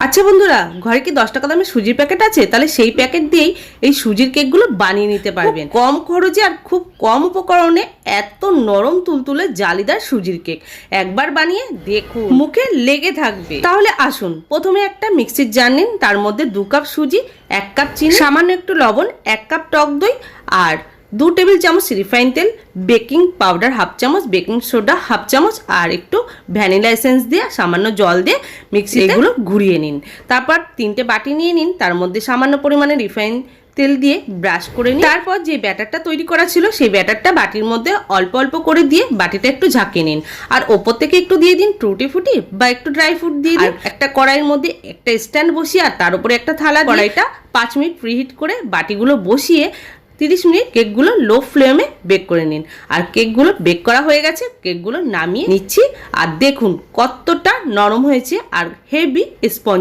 আচ্ছা বন্ধুরা, ঘরে কি 10 টাকা দামের সুজির প্যাকেট আছে? তাহলে সেই প্যাকেট দিয়েই এই সুজির কেকগুলো বানিয়ে নিতে পারবেন কম খরচে আর খুব কম উপকরণে। এত নরম তুলতুলে জালিদার সুজির কেক একবার বানিয়ে দেখুন, মুখে লেগে থাকবে। তাহলে আসুন, প্রথমে একটা মিক্সির জার নিন, তার মধ্যে 2 কাপ সুজি, 1 কাপ চিনি, সামান্য একটু লবণ, 1 কাপ টক দই আর 2 টেবিল চামচ রিফাইন তেল, বেকিং পাউডার হাফ চামচ, বেকিং সোডা হাফ চামচ আর একটু ভ্যানিলা এসেন্স দিয়ে সামান্য জল দিয়ে মিক্সিতে এগুলো ঘুরিয়ে নিন। তারপর 3টে বাটি নিয়ে নিন, তার মধ্যে সামান্য পরিমাণে রিফাইন তেল দিয়ে ব্রাশ করে নিন। তারপর যে ব্যাটারটা তৈরি করা ছিল সেই ব্যাটারটা বাটির মধ্যে অল্প অল্প করে দিয়ে বাটিটা একটু ঝাঁকিয়ে নিন। আর ওপর থেকে একটু দিয়ে দিন টুটি ফুটি বা একটু ড্রাই ফ্রুট দিয়ে দিন। একটা কড়াইয়ের মধ্যে একটা স্ট্যান্ড বসিয়ে আর তার উপরে একটা থালা, কড়াইটা 5 মিনিট প্রিহিট করে বাটিগুলো বসিয়ে 30 মিনিট কেকগুলো লো ফ্লেমে বেক করে নিন। আর কেকগুলো বেক করা হয়ে গেছে, কেকগুলো নামিয়ে নিচ্ছি। আর দেখুন কতটা নরম হয়েছে আর হেভি স্পঞ্জি।